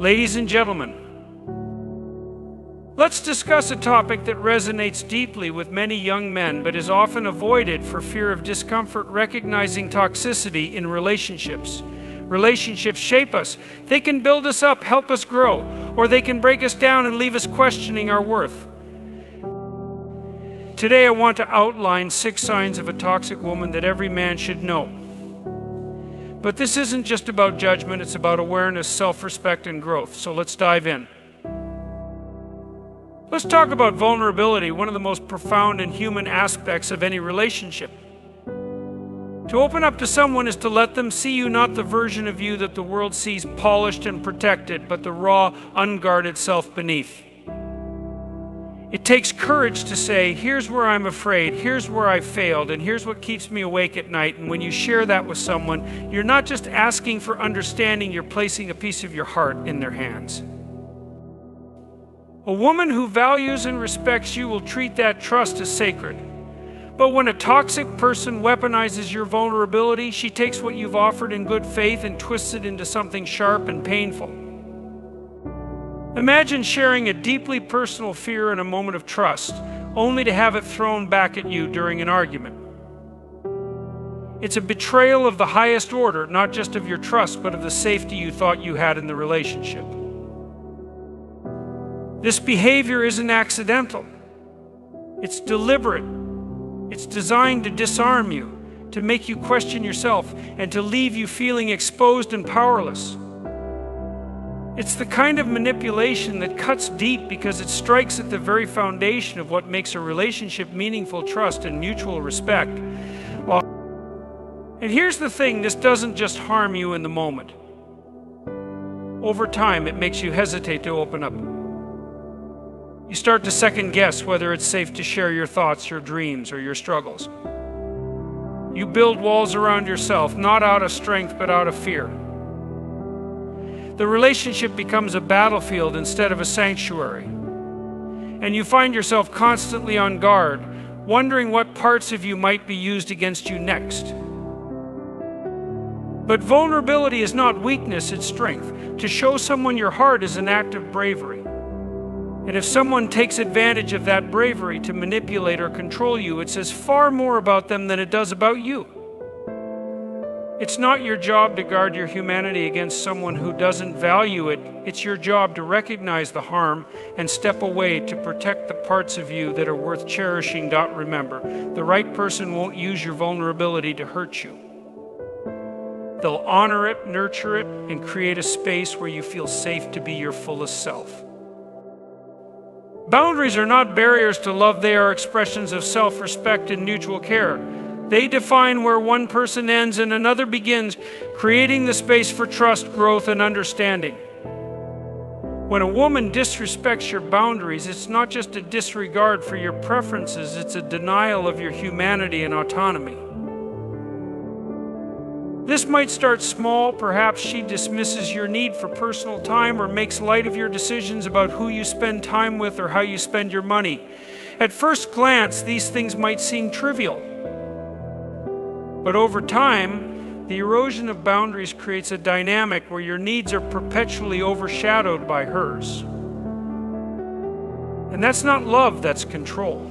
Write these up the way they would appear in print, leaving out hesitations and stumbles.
Ladies and gentlemen, let's discuss a topic that resonates deeply with many young men but is often avoided for fear of discomfort: recognizing toxicity in relationships. Relationships shape us. They can build us up, help us grow, or they can break us down and leave us questioning our worth. Today I want to outline 6 signs of a toxic woman that every man should know. But this isn't just about judgment, it's about awareness, self-respect, and growth. So let's dive in. Let's talk about vulnerability, one of the most profound and human aspects of any relationship. To open up to someone is to let them see you, not the version of you that the world sees polished and protected, but the raw, unguarded self beneath. It takes courage to say, here's where I'm afraid, here's where I failed, and here's what keeps me awake at night. And when you share that with someone, you're not just asking for understanding, you're placing a piece of your heart in their hands. A woman who values and respects you will treat that trust as sacred. But when a toxic person weaponizes your vulnerability, she takes what you've offered in good faith and twists it into something sharp and painful. Imagine sharing a deeply personal fear in a moment of trust, only to have it thrown back at you during an argument. It's a betrayal of the highest order, not just of your trust, but of the safety you thought you had in the relationship. This behavior isn't accidental. It's deliberate. It's designed to disarm you, to make you question yourself, and to leave you feeling exposed and powerless. It's the kind of manipulation that cuts deep because it strikes at the very foundation of what makes a relationship meaningful: trust and mutual respect. And here's the thing, this doesn't just harm you in the moment. Over time, it makes you hesitate to open up. You start to second guess whether it's safe to share your thoughts, your dreams, or your struggles. You build walls around yourself, not out of strength, but out of fear. The relationship becomes a battlefield instead of a sanctuary. And you find yourself constantly on guard, wondering what parts of you might be used against you next. But vulnerability is not weakness, it's strength. To show someone your heart is an act of bravery. And if someone takes advantage of that bravery to manipulate or control you, it says far more about them than it does about you. It's not your job to guard your humanity against someone who doesn't value it. It's your job to recognize the harm and step away to protect the parts of you that are worth cherishing. Remember, the right person won't use your vulnerability to hurt you. They'll honor it, nurture it, and create a space where you feel safe to be your fullest self. Boundaries are not barriers to love, they are expressions of self-respect and mutual care. They define where one person ends and another begins, creating the space for trust, growth, and understanding. When a woman disrespects your boundaries, it's not just a disregard for your preferences, it's a denial of your humanity and autonomy. This might start small. Perhaps she dismisses your need for personal time or makes light of your decisions about who you spend time with or how you spend your money. At first glance, these things might seem trivial. But over time, the erosion of boundaries creates a dynamic where your needs are perpetually overshadowed by hers. And that's not love, that's control.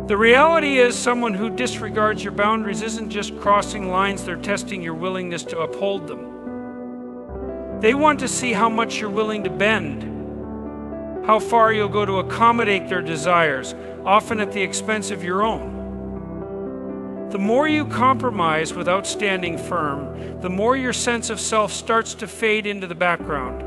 The reality is, someone who disregards your boundaries isn't just crossing lines, they're testing your willingness to uphold them. They want to see how much you're willing to bend, how far you'll go to accommodate their desires, often at the expense of your own. The more you compromise without standing firm, the more your sense of self starts to fade into the background.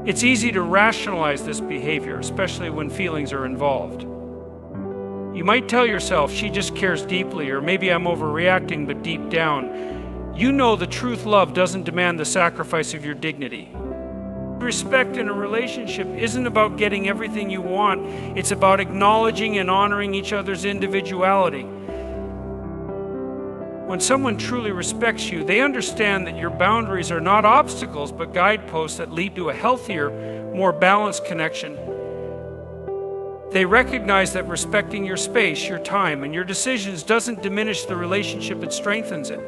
It's easy to rationalize this behavior, especially when feelings are involved. You might tell yourself, she just cares deeply, or maybe I'm overreacting, but deep down, you know the truth love doesn't demand the sacrifice of your dignity. Respect in a relationship isn't about getting everything you want, it's about acknowledging and honoring each other's individuality. When someone truly respects you, they understand that your boundaries are not obstacles, but guideposts that lead to a healthier, more balanced connection. They recognize that respecting your space, your time, and your decisions doesn't diminish the relationship, it strengthens it.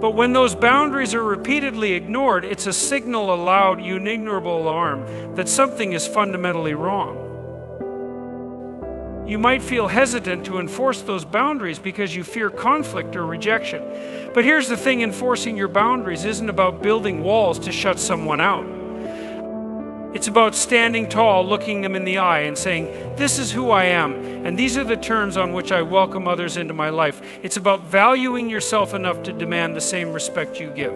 But when those boundaries are repeatedly ignored, it's a signal, a loud, unignorable alarm that something is fundamentally wrong. You might feel hesitant to enforce those boundaries because you fear conflict or rejection. But here's the thing, enforcing your boundaries isn't about building walls to shut someone out. It's about standing tall, looking them in the eye and saying, this is who I am, and these are the terms on which I welcome others into my life. It's about valuing yourself enough to demand the same respect you give.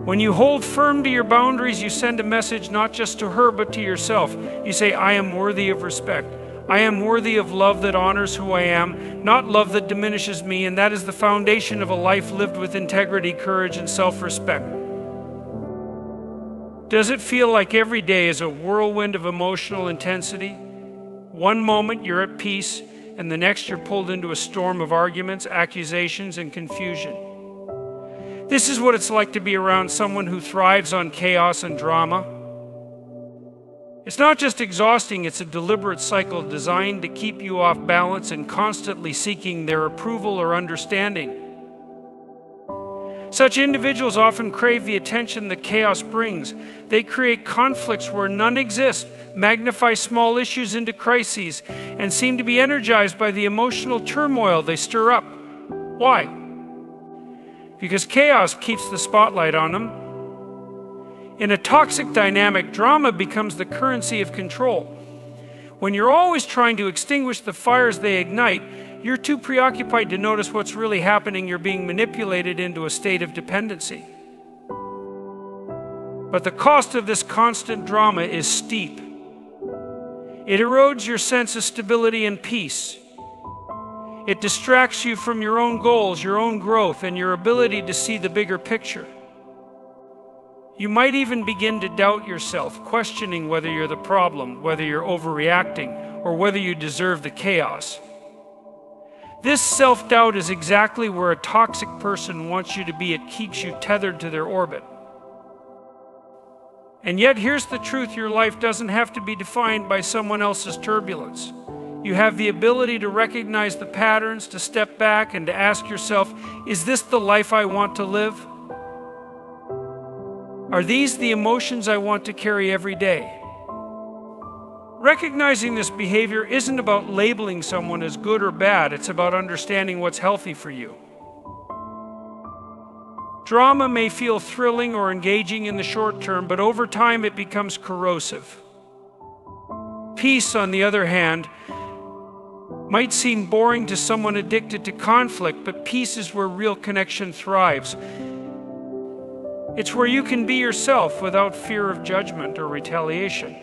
When you hold firm to your boundaries, you send a message not just to her, but to yourself. You say, I am worthy of respect. I am worthy of love that honors who I am, not love that diminishes me, and that is the foundation of a life lived with integrity, courage, and self-respect. Does it feel like every day is a whirlwind of emotional intensity? One moment you're at peace, and the next you're pulled into a storm of arguments, accusations, and confusion. This is what it's like to be around someone who thrives on chaos and drama. It's not just exhausting, it's a deliberate cycle designed to keep you off balance and constantly seeking their approval or understanding. Such individuals often crave the attention that chaos brings. They create conflicts where none exist, magnify small issues into crises, and seem to be energized by the emotional turmoil they stir up. Why? Because chaos keeps the spotlight on them. In a toxic dynamic, drama becomes the currency of control. When you're always trying to extinguish the fires they ignite, you're too preoccupied to notice what's really happening. You're being manipulated into a state of dependency. But the cost of this constant drama is steep. It erodes your sense of stability and peace. It distracts you from your own goals, your own growth, and your ability to see the bigger picture. You might even begin to doubt yourself, questioning whether you're the problem, whether you're overreacting, or whether you deserve the chaos. This self-doubt is exactly where a toxic person wants you to be. It keeps you tethered to their orbit. And yet, here's the truth: your life doesn't have to be defined by someone else's turbulence. You have the ability to recognize the patterns, to step back, and to ask yourself, is this the life I want to live? Are these the emotions I want to carry every day? Recognizing this behavior isn't about labeling someone as good or bad. It's about understanding what's healthy for you. Drama may feel thrilling or engaging in the short term, but over time it becomes corrosive. Peace, on the other hand, might seem boring to someone addicted to conflict, but peace is where real connection thrives. It's where you can be yourself without fear of judgment or retaliation.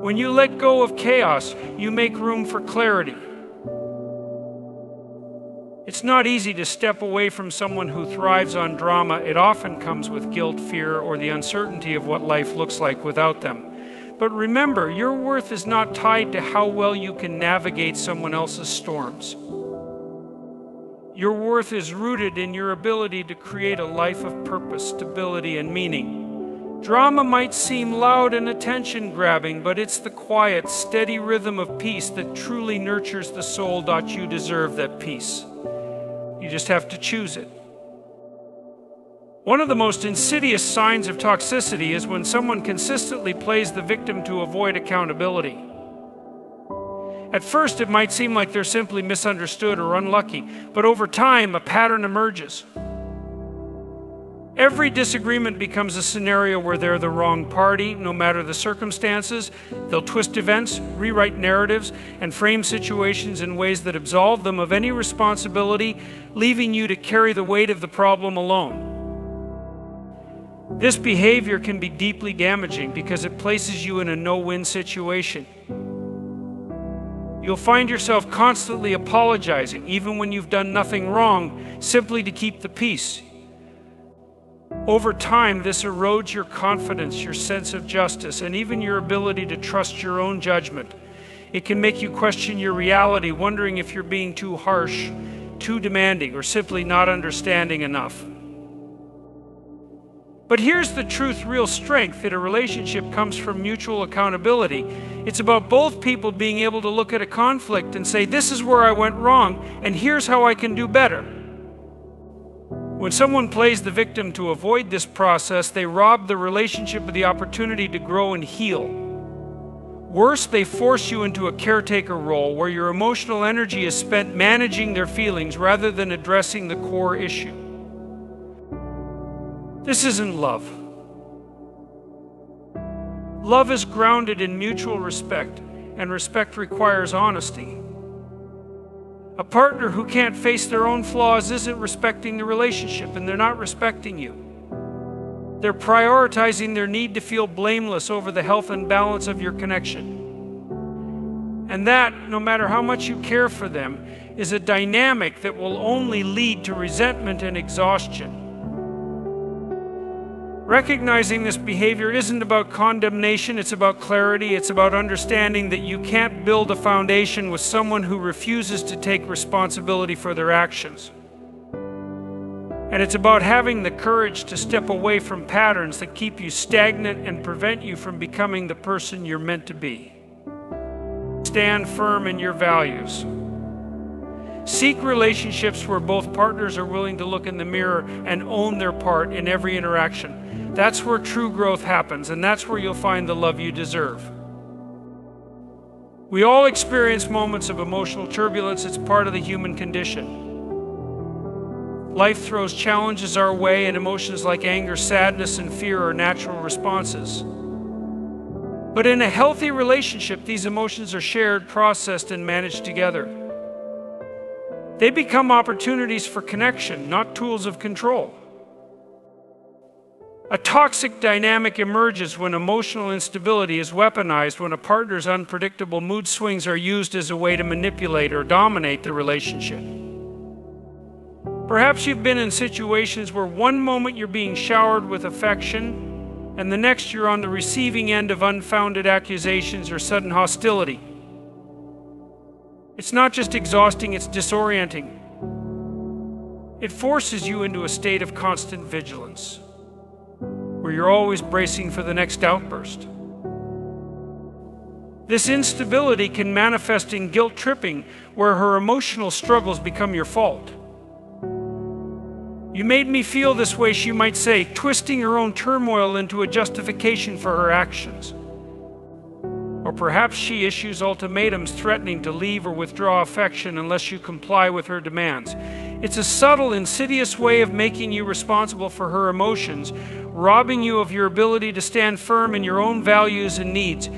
When you let go of chaos, you make room for clarity. It's not easy to step away from someone who thrives on drama. It often comes with guilt, fear, or the uncertainty of what life looks like without them. But remember, your worth is not tied to how well you can navigate someone else's storms. Your worth is rooted in your ability to create a life of purpose, stability, and meaning. Drama might seem loud and attention-grabbing, but it's the quiet, steady rhythm of peace that truly nurtures the soul. You deserve that peace. You just have to choose it. One of the most insidious signs of toxicity is when someone consistently plays the victim to avoid accountability. At first, it might seem like they're simply misunderstood or unlucky, but over time, a pattern emerges. Every disagreement becomes a scenario where they're the wrong party, no matter the circumstances. They'll twist events, rewrite narratives, and frame situations in ways that absolve them of any responsibility, leaving you to carry the weight of the problem alone. This behavior can be deeply damaging because it places you in a no-win situation. You'll find yourself constantly apologizing, even when you've done nothing wrong, simply to keep the peace. Over time, this erodes your confidence, your sense of justice, and even your ability to trust your own judgment. It can make you question your reality, wondering if you're being too harsh, too demanding, or simply not understanding enough. But here's the truth: real strength in a relationship comes from mutual accountability. It's about both people being able to look at a conflict and say, this is where I went wrong, and here's how I can do better. When someone plays the victim to avoid this process, they rob the relationship of the opportunity to grow and heal. Worse, they force you into a caretaker role where your emotional energy is spent managing their feelings rather than addressing the core issue. This isn't love. Love is grounded in mutual respect, and respect requires honesty. A partner who can't face their own flaws isn't respecting the relationship, and they're not respecting you. They're prioritizing their need to feel blameless over the health and balance of your connection. And that, no matter how much you care for them, is a dynamic that will only lead to resentment and exhaustion. Recognizing this behavior isn't about condemnation, it's about clarity. It's about understanding that you can't build a foundation with someone who refuses to take responsibility for their actions. And it's about having the courage to step away from patterns that keep you stagnant and prevent you from becoming the person you're meant to be. Stand firm in your values. Seek relationships where both partners are willing to look in the mirror and own their part in every interaction. That's where true growth happens, and that's where you'll find the love you deserve. We all experience moments of emotional turbulence. It's part of the human condition. Life throws challenges our way, and emotions like anger, sadness, and fear are natural responses. But in a healthy relationship, these emotions are shared, processed, and managed together. They become opportunities for connection, not tools of control. A toxic dynamic emerges when emotional instability is weaponized, when a partner's unpredictable mood swings are used as a way to manipulate or dominate the relationship. Perhaps you've been in situations where one moment you're being showered with affection, and the next you're on the receiving end of unfounded accusations or sudden hostility. It's not just exhausting, it's disorienting. It forces you into a state of constant vigilance, where you're always bracing for the next outburst. This instability can manifest in guilt tripping, where her emotional struggles become your fault. You made me feel this way, she might say, twisting her own turmoil into a justification for her actions. Or perhaps she issues ultimatums threatening to leave or withdraw affection unless you comply with her demands. It's a subtle, insidious way of making you responsible for her emotions, robbing you of your ability to stand firm in your own values and needs.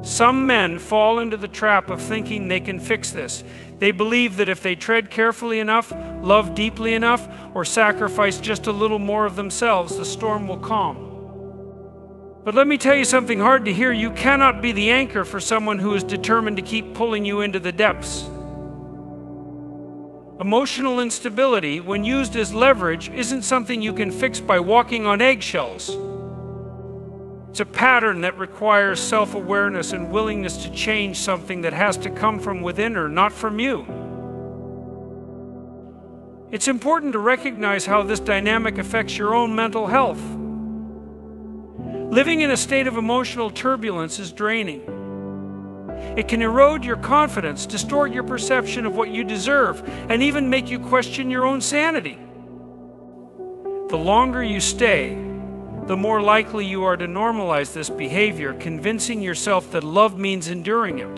Some men fall into the trap of thinking they can fix this. They believe that if they tread carefully enough, love deeply enough, or sacrifice just a little more of themselves, the storm will calm. But let me tell you something hard to hear. You cannot be the anchor for someone who is determined to keep pulling you into the depths. Emotional instability, when used as leverage, isn't something you can fix by walking on eggshells. It's a pattern that requires self-awareness and willingness to change something that has to come from within her, not from you. It's important to recognize how this dynamic affects your own mental health. Living in a state of emotional turbulence is draining. It can erode your confidence, distort your perception of what you deserve, and even make you question your own sanity. The longer you stay, the more likely you are to normalize this behavior, convincing yourself that love means enduring it.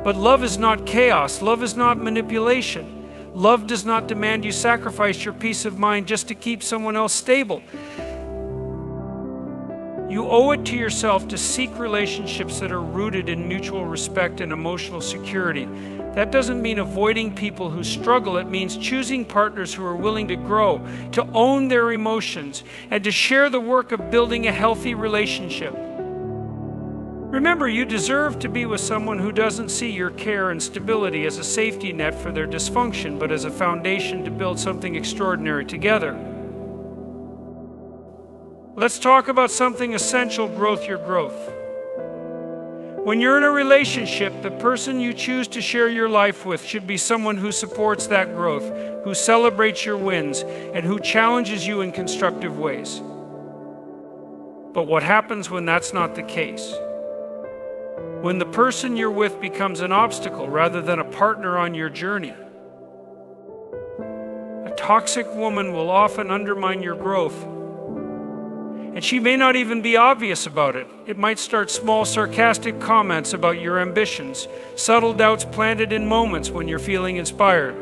But love is not chaos. Love is not manipulation. Love does not demand you sacrifice your peace of mind just to keep someone else stable. You owe it to yourself to seek relationships that are rooted in mutual respect and emotional security. That doesn't mean avoiding people who struggle. It means choosing partners who are willing to grow, to own their emotions, and to share the work of building a healthy relationship. Remember, you deserve to be with someone who doesn't see your care and stability as a safety net for their dysfunction, but as a foundation to build something extraordinary together. Let's talk about something essential: growth, your growth. When you're in a relationship, the person you choose to share your life with should be someone who supports that growth, who celebrates your wins, and who challenges you in constructive ways. But what happens when that's not the case? When the person you're with becomes an obstacle rather than a partner on your journey? A toxic woman will often undermine your growth. And she may not even be obvious about it. It might start small, sarcastic comments about your ambitions, subtle doubts planted in moments when you're feeling inspired.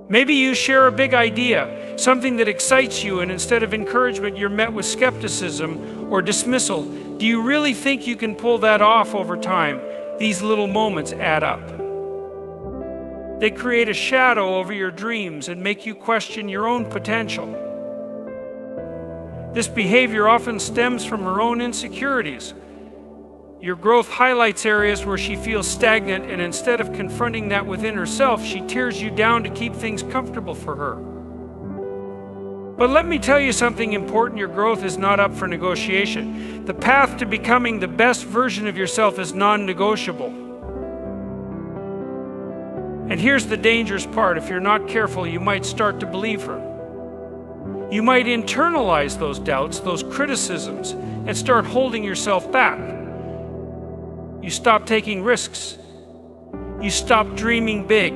Maybe you share a big idea, something that excites you, and instead of encouragement, you're met with skepticism or dismissal. Do you really think you can pull that off over time? These little moments add up. They create a shadow over your dreams and make you question your own potential. This behavior often stems from her own insecurities. Your growth highlights areas where she feels stagnant, and instead of confronting that within herself, she tears you down to keep things comfortable for her. But let me tell you something important: your growth is not up for negotiation. The path to becoming the best version of yourself is non-negotiable. And here's the dangerous part: if you're not careful, you might start to believe her. You might internalize those doubts, those criticisms, and start holding yourself back. You stop taking risks. You stop dreaming big.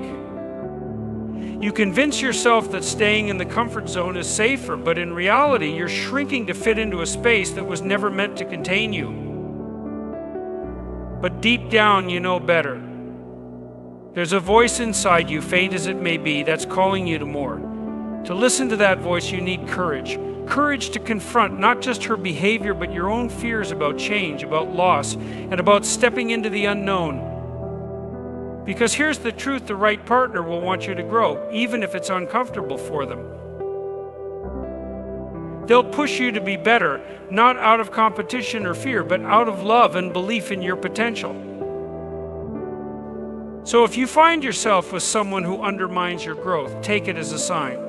You convince yourself that staying in the comfort zone is safer, but in reality, you're shrinking to fit into a space that was never meant to contain you. But deep down, you know better. There's a voice inside you, faint as it may be, that's calling you to more. To listen to that voice, you need courage. Courage to confront not just her behavior, but your own fears about change, about loss, and about stepping into the unknown. Because here's the truth: the right partner will want you to grow, even if it's uncomfortable for them. They'll push you to be better, not out of competition or fear, but out of love and belief in your potential. So if you find yourself with someone who undermines your growth, take it as a sign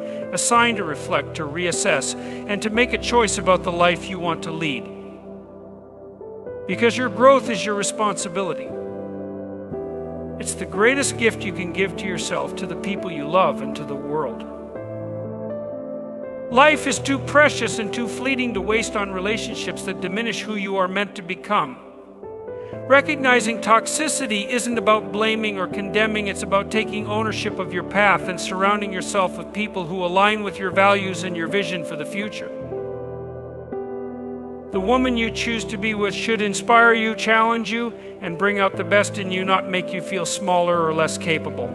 to reflect, to reassess, and to make a choice about the life you want to lead. Because your growth is your responsibility. It's the greatest gift you can give to yourself, to the people you love, and to the world. Life is too precious and too fleeting to waste on relationships that diminish who you are meant to become. Recognizing toxicity isn't about blaming or condemning, it's about taking ownership of your path and surrounding yourself with people who align with your values and your vision for the future. The woman you choose to be with should inspire you, challenge you, and bring out the best in you, not make you feel smaller or less capable.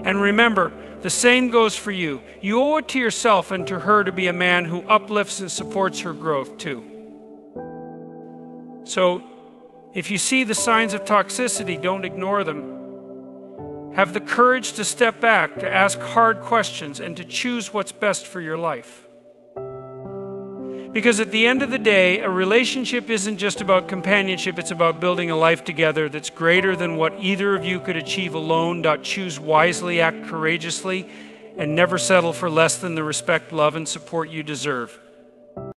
And remember, the same goes for you. You owe it to yourself and to her to be a man who uplifts and supports her growth too. So, if you see the signs of toxicity, don't ignore them. Have the courage to step back, to ask hard questions, and to choose what's best for your life. Because at the end of the day, a relationship isn't just about companionship, it's about building a life together that's greater than what either of you could achieve alone. Choose wisely, act courageously, and never settle for less than the respect, love, and support you deserve.